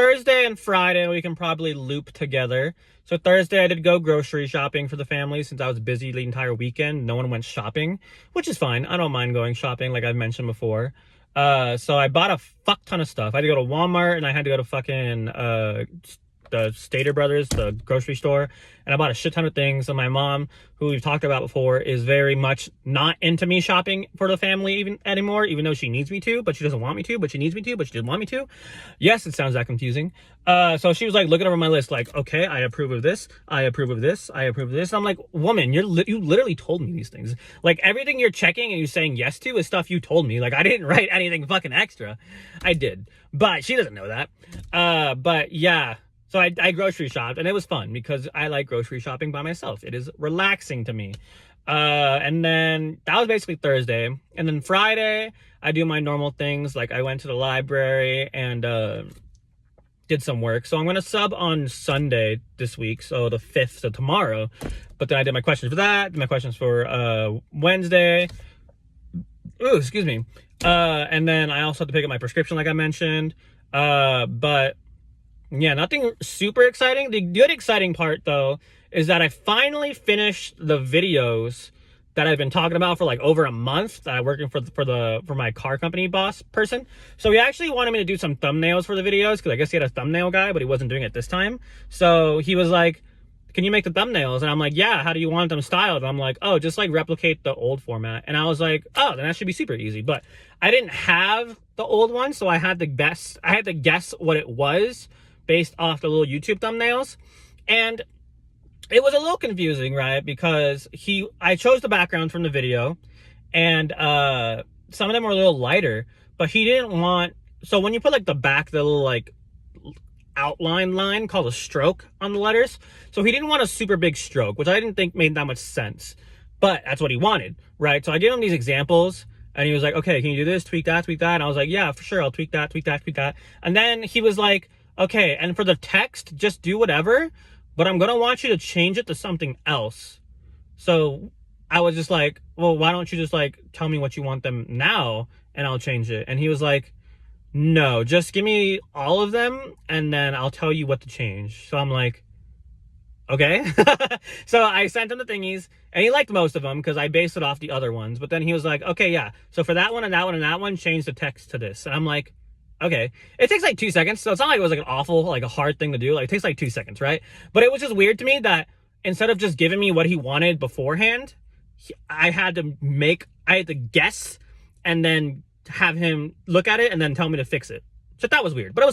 Thursday and Friday we can probably loop together. So Thursday I did go grocery shopping for the family since I was busy the entire weekend. No one went shopping, which is fine. I don't mind going shopping like I've mentioned before. So I bought a fuck ton of stuff. I had to go to Walmart and I had to go to fucking the Stater Brothers, the grocery store, and I bought a shit ton of things. And my mom, who we've talked about before, is very much not into me shopping for the family even anymore, even though she needs me to, but she doesn't want me to, but she needs me to, but she doesn't want me to. Yes, it sounds that confusing. So she was like looking over my list, like, okay, I approve of this, I approve of this, I approve of this. And I'm like, woman, you literally told me these things. Like, everything you're checking and you're saying yes to is stuff you told me. Like, I didn't write anything fucking extra. I did, but she doesn't know that. But yeah. So I grocery shopped, and it was fun because I like grocery shopping by myself. It is relaxing to me. And then that was basically Thursday. And then Friday, I do my normal things. Like, I went to the library and did some work. So I'm going to sub on Sunday this week, so the 5th, so tomorrow. But then I did my questions for that, did my questions for Wednesday. Ooh, excuse me. And then I also had to pick up my prescription, like I mentioned. But yeah, nothing super exciting. The good exciting part, though, is that I finally finished the videos that I've been talking about for like over a month that I'm working for my car company boss person. So he actually wanted me to do some thumbnails for the videos because I guess he had a thumbnail guy, but he wasn't doing it this time. So he was like, can you make the thumbnails? And I'm like, yeah, how do you want them styled? And I'm like, oh, just like replicate the old format. And I was like, oh, then that should be super easy. But I didn't have the old one, so I had to guess what it was based off the little YouTube thumbnails. And it was a little confusing, right? Because I chose the background from the video, and some of them were a little lighter, but he didn't want, so when you put like the little like outline line called a stroke on the letters, so he didn't want a super big stroke, which I didn't think made that much sense, but that's what he wanted, right? So I gave him these examples, and he was like, okay, can you do this, tweak that, and I was like, yeah, for sure, I'll tweak that. And then he was like, okay, and for the text, just do whatever, but I'm going to want you to change it to something else. So I was just like, well, why don't you just like tell me what you want them now and I'll change it? And he was like, no, just give me all of them and then I'll tell you what to change. So I'm like, okay. So I sent him the thingies and he liked most of them because I based it off the other ones. But then he was like, okay, yeah. So for that one and that one and that one, change the text to this. And I'm like, okay. It takes like 2 seconds, so it's not like it was like an awful, like a hard thing to do. Like, it takes like 2 seconds, right? But it was just weird to me that instead of just giving me what he wanted beforehand, I had to guess and then have him look at it and then tell me to fix it. So that was weird, but it was